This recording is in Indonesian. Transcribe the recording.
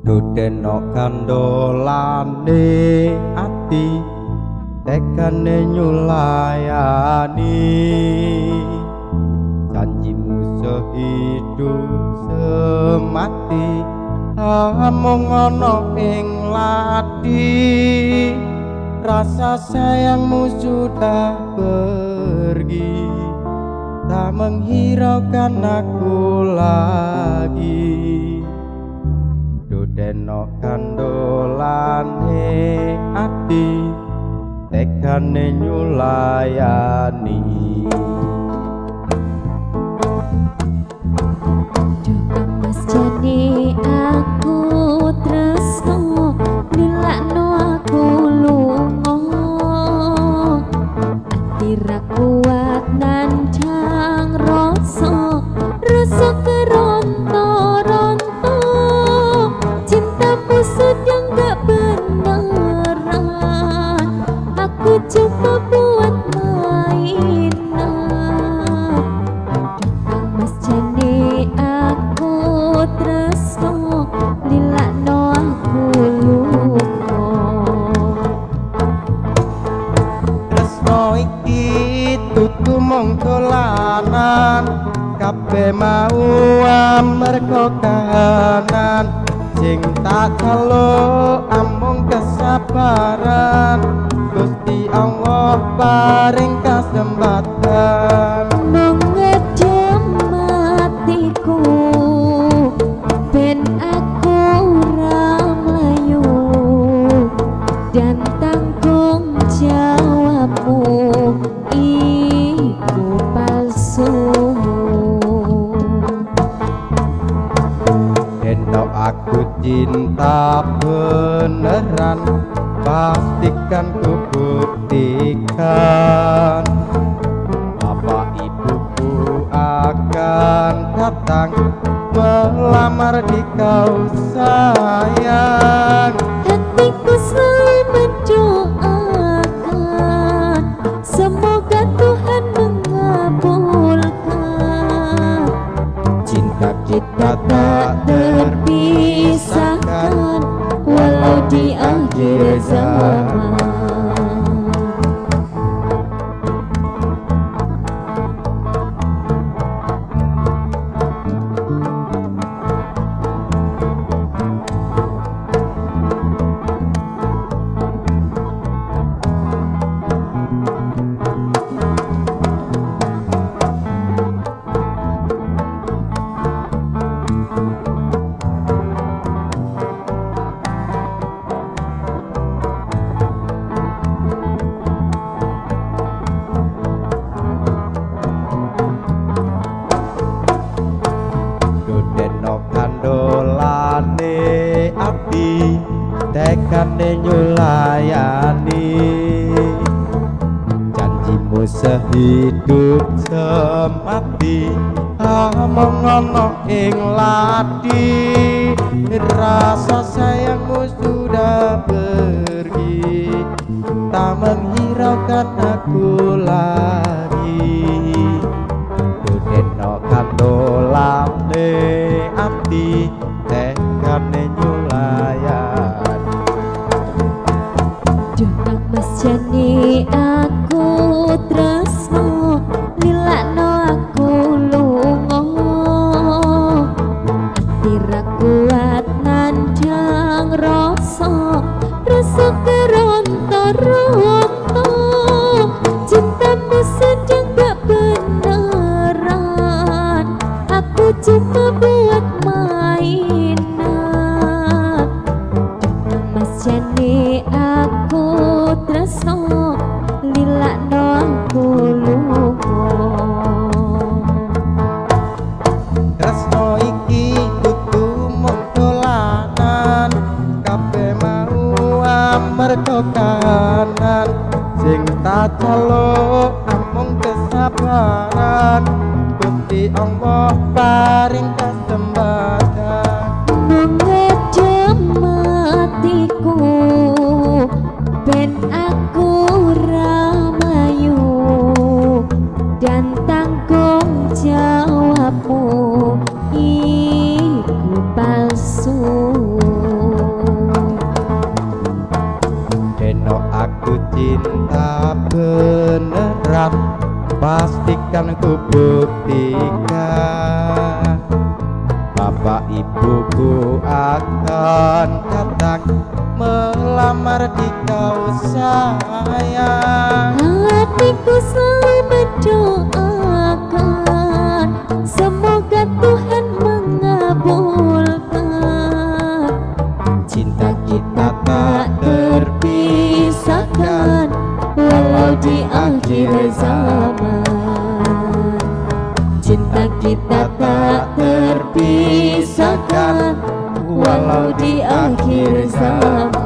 Dudeno kandolane ati tekane nyulayani janjimu sehidup semati amung ana ing lati rasa sayangmu sudah pergi tak menghiraukan aku lagi. Dudeno kandolane ati tekane nyulayani Duh mas jane aku tresno nilakno aku lunga ati ra kuat nandhang rasa keronto-ronto cintamu sudah gak beneran aku cuma buat mainan mas jane aku tresno lilakno aku lupa tresno iki tutu mung dolanan kabeh mau amarga kahanan sing tak jaluk amung kesabaran Gusti Allah paring kesempatan mengedem matiku ben aku ora mlayu dan tanggung jawabmu iku palsu. Endo aku cinta beneran pastikan ku buktikan bapak ibuku akan datang melamar di kau sayang Hatiku selalu mendoakan semoga Tuhan mengabulkan cinta kita tak terpisahkan walau di akhir zaman. Kandolane api tekane nyulayani janjimu sehidup semati amung ana ing lati rasa sayangmu sudah pergi tak menghiraukan aku lagi. Dudeno kandolane ati tekane nyulayan Duh mas jane aku tresno lilakno aku lunga ati ra kuat nandhang rasa keronto-ronto cintamu sedang gak beneran aku cuma buat mainan mas jane aku tresno lilakno aku lupa tresno iki tutu mung dolanan kabeh akan ku buktikan. Bapak ibuku akan datang melamar di kau sayang. Hatiku selalu mendoakan, semoga Tuhan mengabulkan. Cinta kita Tak terpisahkan walau di akhir zaman. Cinta kita tak terpisahkan walau di akhir zaman.